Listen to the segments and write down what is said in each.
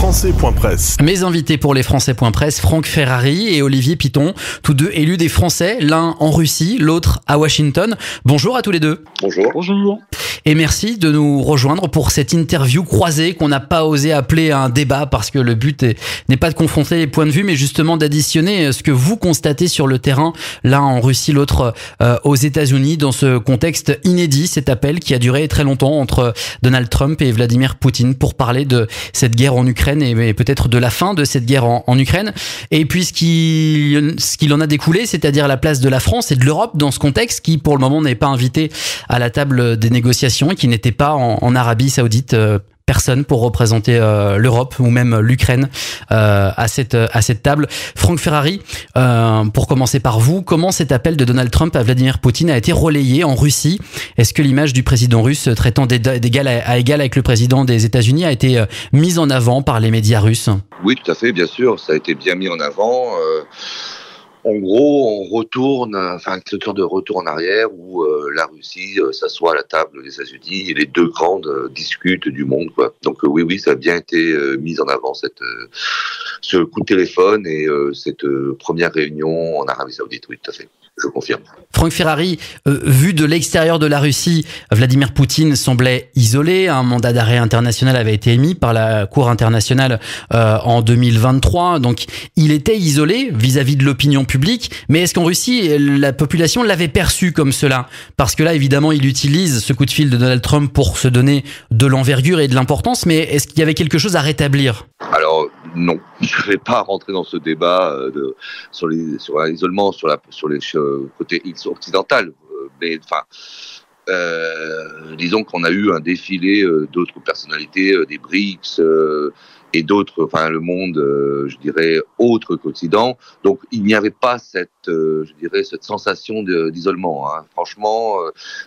Français.presse. Mes invités pour les Français.presse, Franck Ferrari et Olivier Piton, tous deux élus des Français, l'un en Russie, l'autre à Washington. Bonjour à tous les deux. Bonjour. Bonjour. Et merci de nous rejoindre pour cette interview croisée qu'on n'a pas osé appeler un débat parce que le but n'est pas de confronter les points de vue mais justement d'additionner ce que vous constatez sur le terrain, l'un en Russie, l'autre aux États-Unis, dans ce contexte inédit, cet appel qui a duré très longtemps entre Donald Trump et Vladimir Poutine pour parler de cette guerre en Ukraine et peut-être de la fin de cette guerre en Ukraine. Et puis ce qu'il en a découlé, c'est-à-dire la place de la France et de l'Europe dans ce contexte qui pour le moment n'est pas invité à la table des négociations et qui n'était pas en Arabie Saoudite. Personne pour représenter l'Europe ou même l'Ukraine à cette table. Franck Ferrari, pour commencer par vous, comment cet appel de Donald Trump à Vladimir Poutine a été relayé en Russie? Est-ce que l'image du président russe traitant d'égal à égal avec le président des États-Unis a été mise en avant par les médias russes? Oui, tout à fait, bien sûr, ça a été bien mis en avant. En gros, on retourne, une sorte de retour en arrière où la Russie s'assoit à la table des États-Unis et les deux grandes discutent du monde, quoi. Donc oui, ça a bien été mis en avant ce coup de téléphone et cette première réunion en Arabie Saoudite. Oui, tout à fait. Je confirme. Franck Ferrari, vu de l'extérieur de la Russie, Vladimir Poutine semblait isolé. Un mandat d'arrêt international avait été émis par la Cour internationale en 2023. Donc, il était isolé vis-à-vis de l'opinion publique. Mais est-ce qu'en Russie, la population l'avait perçu comme cela? Parce que là, évidemment, il utilise ce coup de fil de Donald Trump pour se donner de l'envergure et de l'importance. Mais est-ce qu'il y avait quelque chose à rétablir? Alors, non, je ne vais pas rentrer dans ce débat sur l'isolement, sur les côtés occidental. Mais disons qu'on a eu un défilé d'autres personnalités, des BRICS et d'autres, le monde, je dirais, autre qu'Occident. Donc, il n'y avait pas cette sensation d'isolement. Hein. Franchement,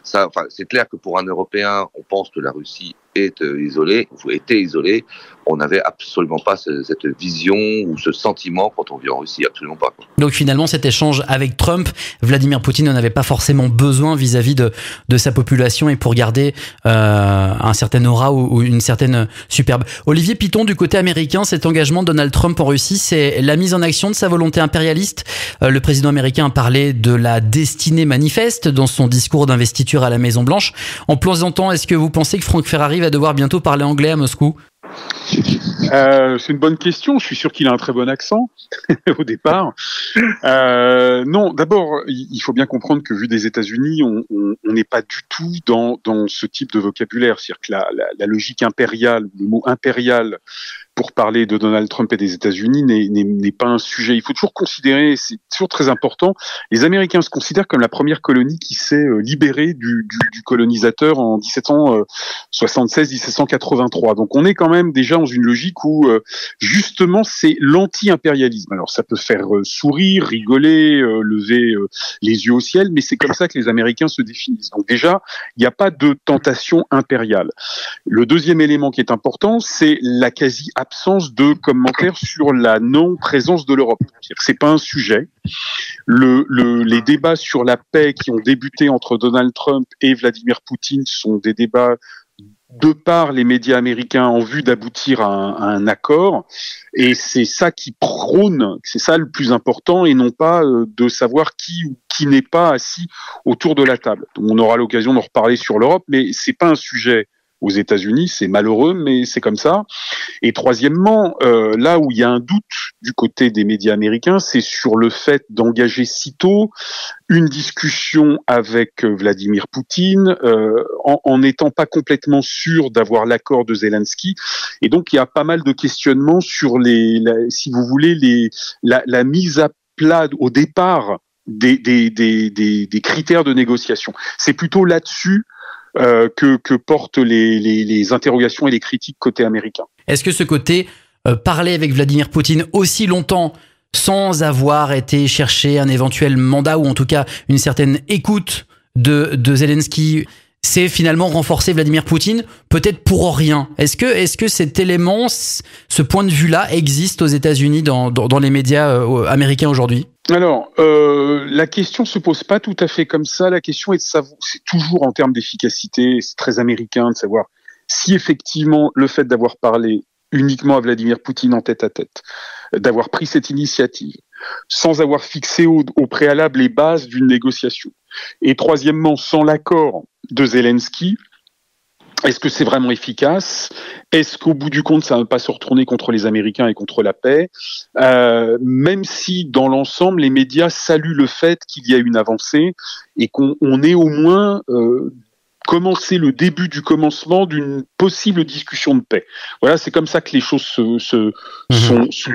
c'est clair que pour un Européen, on pense que la Russie était isolée. On n'avait absolument pas cette vision ou ce sentiment quand on vit en Russie, absolument pas. Donc finalement, cet échange avec Trump, Vladimir Poutine n'en avait pas forcément besoin vis-à-vis de sa population et pour garder un certain aura ou une certaine superbe. Olivier Piton, du côté américain, cet engagement de Donald Trump en Russie, c'est la mise en action de sa volonté impérialiste. Le président américain a parlé de la destinée manifeste dans son discours d'investiture à la Maison-Blanche. En plaisantant, est-ce que vous pensez que Franck Ferrari va devoir bientôt parler anglais à Moscou? C'est une bonne question. Je suis sûr qu'il a un très bon accent au départ. Non, d'abord, il faut bien comprendre que vu des États-Unis, on n'est pas du tout dans ce type de vocabulaire. C'est-à-dire que la logique impériale, le mot impérial pour parler de Donald Trump et des États-Unis n'est pas un sujet. Il faut toujours considérer, c'est toujours très important, les Américains se considèrent comme la première colonie qui s'est libérée du colonisateur en 1776-1783. Donc on est quand même déjà dans une logique où justement c'est l'anti-impérialisme. Alors ça peut faire sourire, rigoler, lever les yeux au ciel, mais c'est comme ça que les Américains se définissent. Donc déjà, il n'y a pas de tentation impériale. Le deuxième élément qui est important, c'est la quasi-absence de commentaires sur la non-présence de l'Europe. C'est pas un sujet. Les débats sur la paix qui ont débuté entre Donald Trump et Vladimir Poutine sont des débats de par les médias américains en vue d'aboutir à un accord, et c'est ça qui prône, c'est ça le plus important, et non pas de savoir qui ou qui n'est pas assis autour de la table. Donc, on aura l'occasion d'en reparler sur l'Europe, mais c'est pas un sujet aux États-Unis, c'est malheureux, mais c'est comme ça. Et troisièmement, là où il y a un doute du côté des médias américains, c'est sur le fait d'engager si tôt une discussion avec Vladimir Poutine, en n'étant pas complètement sûr d'avoir l'accord de Zelensky. Et donc, il y a pas mal de questionnements sur si vous voulez, la mise à plat au départ des critères de négociation. C'est plutôt là-dessus que portent les interrogations et les critiques côté américain. Est-ce que ce côté parler avec Vladimir Poutine aussi longtemps sans avoir été chercher un éventuel mandat ou en tout cas une certaine écoute de Zelensky, c'est finalement renforcer Vladimir Poutine, peut-être pour rien. Est-ce que cet élément, ce point de vue-là existe aux États-Unis dans les médias américains aujourd'hui? Alors, la question se pose pas tout à fait comme ça. La question est de savoir, c'est toujours en termes d'efficacité, c'est très américain de savoir si effectivement le fait d'avoir parlé uniquement à Vladimir Poutine en tête à tête, d'avoir pris cette initiative, sans avoir fixé au préalable les bases d'une négociation. Et troisièmement, sans l'accord de Zelensky, est-ce que c'est vraiment efficace? Est-ce qu'au bout du compte, ça ne va pas se retourner contre les Américains et contre la paix? Même si, dans l'ensemble, les médias saluent le fait qu'il y a une avancée et qu'on ait au moins commencé le début du commencement d'une possible discussion de paix. Voilà, c'est comme ça que les choses sont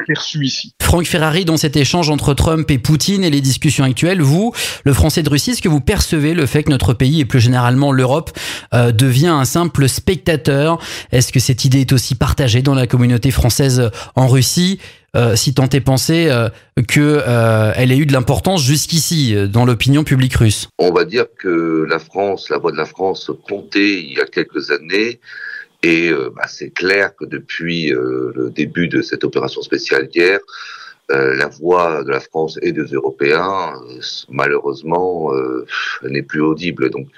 perçues ici. Franck Ferrari, dans cet échange entre Trump et Poutine et les discussions actuelles, vous, le Français de Russie, est-ce que vous percevez le fait que notre pays et plus généralement l'Europe devient un simple spectateur? Est-ce que cette idée est aussi partagée dans la communauté française en Russie? Si tant est pensé qu'elle ait eu de l'importance jusqu'ici dans l'opinion publique russe. On va dire que la voix de la France comptait il y a quelques années, et c'est clair que depuis le début de cette opération spéciale hier, la voix de la France et des Européens, malheureusement, n'est plus audible. Donc,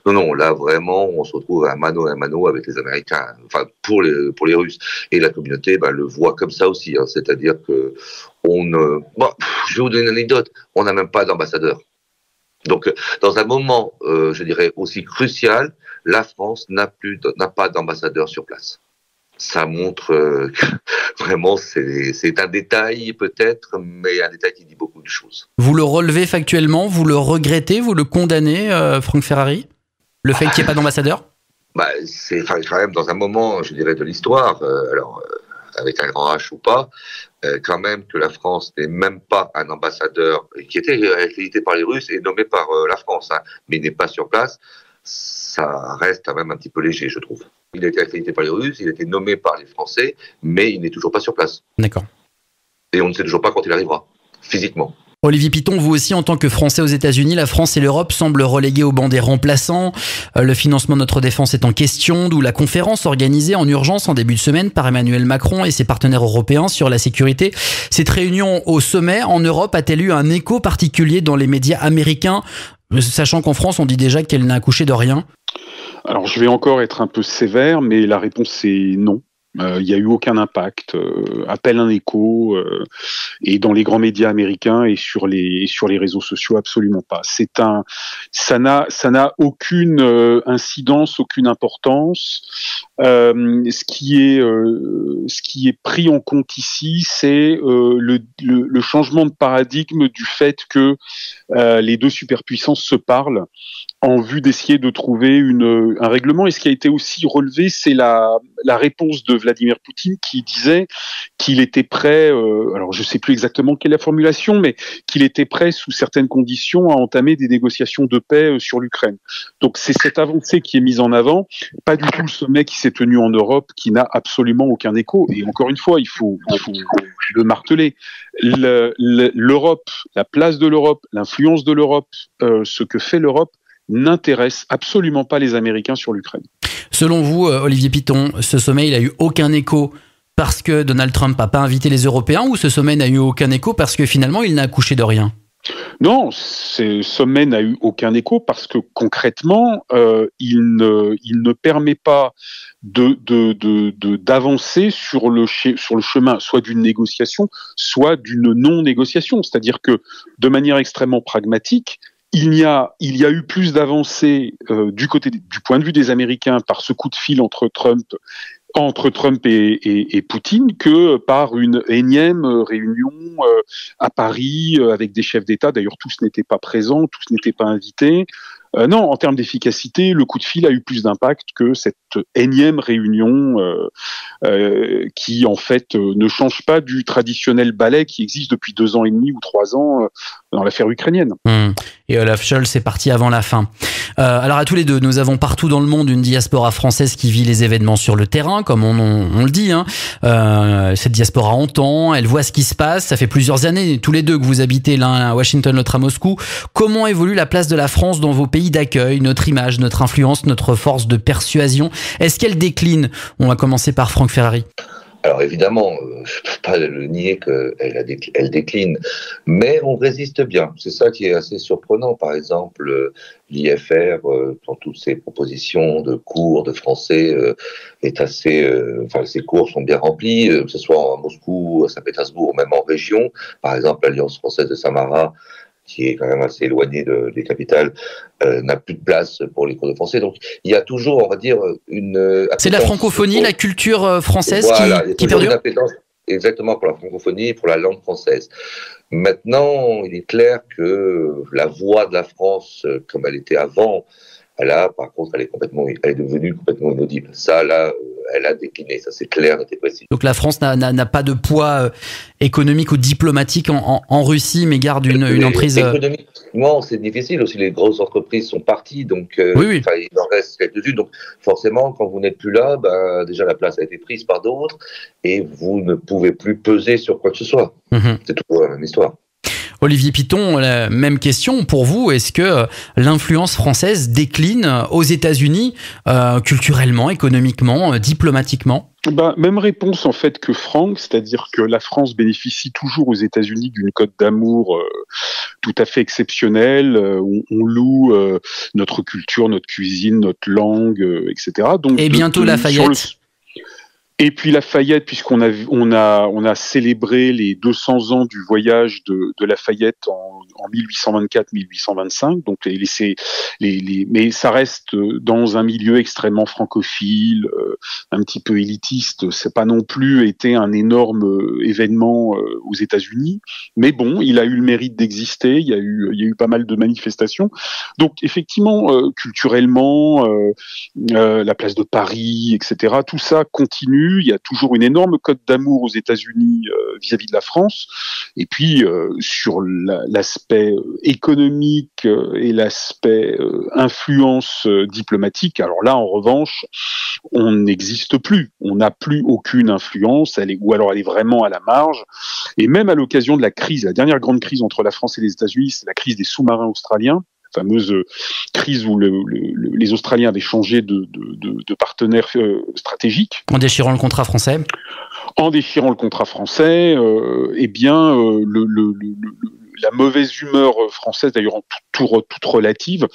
non, là vraiment, on se retrouve à mano avec les Américains, enfin pour les Russes. Et la communauté, le voit comme ça aussi. Hein, c'est-à-dire que je vais vous donner une anecdote. On n'a même pas d'ambassadeur. Donc, dans un moment, je dirais aussi crucial, la France n'a pas d'ambassadeur sur place. Ça montre que vraiment c'est un détail peut-être, mais un détail qui dit beaucoup de choses. Vous le relevez factuellement, vous le regrettez, vous le condamnez, Franck Ferrari, le fait qu'il n'y ait pas d'ambassadeur? C'est quand même dans un moment, je dirais, de l'histoire, avec un grand H ou pas, quand même que la France n'ait même pas un ambassadeur qui était accrédité par les Russes et nommé par la France, mais n'est pas sur place. Ça reste quand même un petit peu léger, je trouve. Il a été accrédité par les Russes, il a été nommé par les Français, mais il n'est toujours pas sur place. D'accord. Et on ne sait toujours pas quand il arrivera, physiquement. Olivier Piton, vous aussi, en tant que Français aux États-Unis, la France et l'Europe semblent reléguées au banc des remplaçants. Le financement de notre défense est en question, d'où la conférence organisée en urgence en début de semaine par Emmanuel Macron et ses partenaires européens sur la sécurité. Cette réunion au sommet en Europe a-t-elle eu un écho particulier dans les médias américains, sachant qu'en France, on dit déjà qu'elle n'a accouché de rien? Alors, je vais encore être un peu sévère, mais la réponse est non. Il n'y a eu aucun impact, appel un écho, et dans les grands médias américains et sur les réseaux sociaux, absolument pas. Ça n'a aucune incidence, aucune importance. Ce qui est pris en compte ici, c'est le changement de paradigme du fait que les deux superpuissances se parlent en vue d'essayer de trouver un règlement. Et ce qui a été aussi relevé, c'est la réponse de Vladimir Poutine qui disait qu'il était prêt, alors je ne sais plus exactement quelle est la formulation, mais qu'il était prêt sous certaines conditions à entamer des négociations de paix sur l'Ukraine. Donc c'est cette avancée qui est mise en avant, pas du tout le sommet qui s'est tenu en Europe, qui n'a absolument aucun écho. Et encore une fois, il faut le marteler. L'Europe, la place de l'Europe, l'influence de l'Europe, ce que fait l'Europe, n'intéresse absolument pas les Américains sur l'Ukraine. Selon vous, Olivier Piton, ce sommet, il n'a eu aucun écho parce que Donald Trump n'a pas invité les Européens, ou ce sommet n'a eu aucun écho parce que finalement, il n'a accouché de rien? Non, ce sommet n'a eu aucun écho parce que concrètement, il ne permet pas d'avancer sur le chemin soit d'une négociation, soit d'une non-négociation. C'est-à-dire que, de manière extrêmement pragmatique, il y a eu plus d'avancées du point de vue des Américains par ce coup de fil entre Trump et Poutine que par une énième réunion à Paris avec des chefs d'État. D'ailleurs, tous n'étaient pas présents, tous n'étaient pas invités. Non, en termes d'efficacité, le coup de fil a eu plus d'impact que cette énième réunion qui, en fait, ne change pas du traditionnel ballet qui existe depuis 2 ans et demi ou 3 ans dans l'affaire ukrainienne. Et Olaf Scholz est parti avant la fin. Alors à tous les deux, nous avons partout dans le monde une diaspora française qui vit les événements sur le terrain, comme on le dit. Cette diaspora entend, elle voit ce qui se passe. Ça fait plusieurs années, tous les deux, que vous habitez l'un à Washington, l'autre à Moscou. Comment évolue la place de la France dans vos pays d'accueil, notre image, notre influence, notre force de persuasion? Est-ce qu'elle décline? On va commencer par Franck Ferrari. Alors évidemment, je ne peux pas le nier qu'elle décline, mais on résiste bien. C'est ça qui est assez surprenant. Par exemple, l'IFR, dans toutes ses propositions de cours de français, est assez. Enfin, ses cours sont bien remplis, que ce soit à Moscou, à Saint-Pétersbourg, même en région. Par exemple, l'Alliance française de Samara, qui est quand même assez éloignée des capitales, n'a plus de place pour les cours de français. Donc, il y a toujours, on va dire, une... C'est la francophonie, la culture française voilà, qui perdure. Une appétence exactement pour la francophonie, pour la langue française. Maintenant, il est clair que la voix de la France, comme elle était avant, par contre, elle est devenue complètement inaudible. Ça, là, elle a décliné, ça c'est clair, et précis. Donc la France n'a pas de poids économique ou diplomatique en Russie, mais garde une emprise. Économiquement, c'est difficile aussi. Les grosses entreprises sont parties, donc oui. Il en reste quelques-unes. Donc forcément, quand vous n'êtes plus là, déjà la place a été prise par d'autres, et vous ne pouvez plus peser sur quoi que ce soit. C'est toujours la même histoire. Olivier Piton, la même question pour vous. Est-ce que l'influence française décline aux États-Unis, culturellement, économiquement, diplomatiquement ? Même réponse en fait que Franck, c'est-à-dire que la France bénéficie toujours aux États-Unis d'une cote d'amour tout à fait exceptionnelle. On loue notre culture, notre cuisine, notre langue, etc. Donc, et bientôt Lafayette. Et puis Lafayette, puisqu'on a célébré les 200 ans du voyage de Lafayette en 1824-1825. Donc mais ça reste dans un milieu extrêmement francophile, un petit peu élitiste. C'est pas non plus été un énorme événement aux États-Unis, mais bon, il a eu le mérite d'exister. Il y a eu pas mal de manifestations. Donc effectivement, culturellement, la place de Paris, etc. Tout ça continue. Il y a toujours une énorme cote d'amour aux États-Unis vis-à-vis de la France. Et puis sur l'aspect économique et l'aspect influence diplomatique, alors là en revanche, on n'existe plus. On n'a plus aucune influence. Ou alors elle est vraiment à la marge. Et même à l'occasion de la dernière grande crise entre la France et les États-Unis, c'est la crise des sous-marins australiens. Fameuse crise où les Australiens avaient changé de partenaire stratégique. En déchirant le contrat français. La mauvaise humeur française, d'ailleurs toute relative,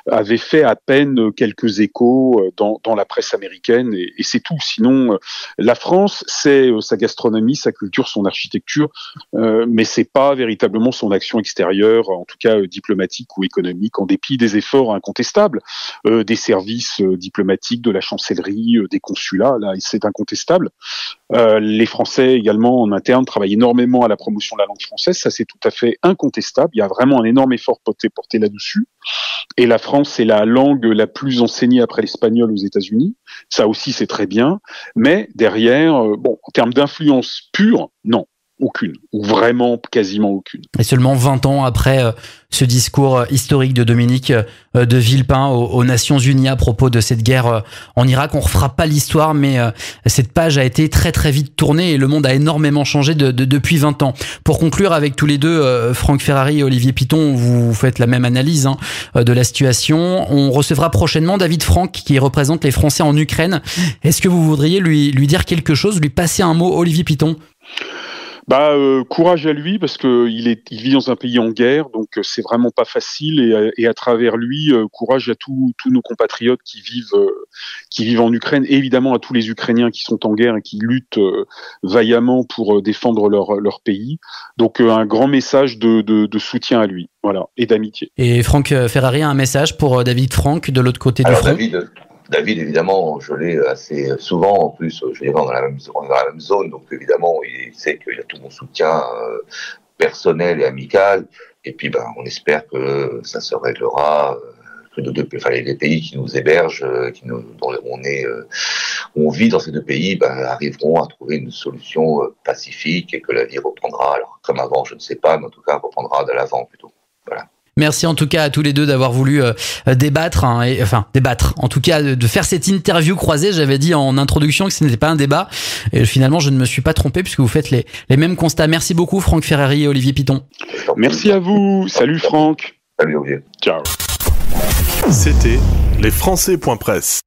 avait fait à peine quelques échos dans la presse américaine, et c'est tout. Sinon, la France, c'est sa gastronomie, sa culture, son architecture, mais c'est pas véritablement son action extérieure, en tout cas diplomatique ou économique, en dépit des efforts incontestables des services diplomatiques, de la chancellerie, des consulats. Là, c'est incontestable. Les Français également en interne travaillent énormément à la promotion de la langue française, ça c'est tout à fait incontestable. Il y a vraiment un énorme effort porté là-dessus. Et la France, c'est la langue la plus enseignée après l'espagnol aux États-Unis. Ça aussi, c'est très bien. Mais derrière, en termes d'influence pure, non. Aucune, ou vraiment quasiment aucune. Et seulement 20 ans après ce discours historique de Dominique de Villepin aux Nations Unies à propos de cette guerre en Irak, on refera pas l'histoire, mais cette page a été très très vite tournée et le monde a énormément changé depuis 20 ans. Pour conclure avec tous les deux, Franck Ferrari et Olivier Piton, vous faites la même analyse de la situation. On recevra prochainement David Franck qui représente les Français en Ukraine. Est-ce que vous voudriez lui dire quelque chose, lui passer un mot, Olivier Piton ? Courage à lui, parce que il vit dans un pays en guerre, donc c'est vraiment pas facile, et à travers lui, courage à tous nos compatriotes qui vivent en Ukraine, et évidemment à tous les Ukrainiens qui sont en guerre et qui luttent vaillamment pour défendre leur pays. Donc un grand message de soutien à lui, voilà, et d'amitié. Et Franck Ferrari a un message pour David Franck de l'autre côté du front. David, évidemment, je l'ai assez souvent, en plus, je dirais, dans la même zone, donc évidemment, il sait qu'il a tout mon soutien personnel et amical, et puis on espère que ça se réglera, que les pays qui nous hébergent, dont on vit dans ces deux pays, arriveront à trouver une solution pacifique, et que la vie reprendra, alors comme avant, je ne sais pas, mais en tout cas, reprendra de l'avant plutôt. Voilà. Merci en tout cas à tous les deux d'avoir voulu débattre, en tout cas de faire cette interview croisée. J'avais dit en introduction que ce n'était pas un débat, et finalement je ne me suis pas trompé puisque vous faites les mêmes constats. Merci beaucoup Franck Ferrari et Olivier Piton. Merci à vous, salut Franck. Salut Olivier. Ciao. C'était les Français.press.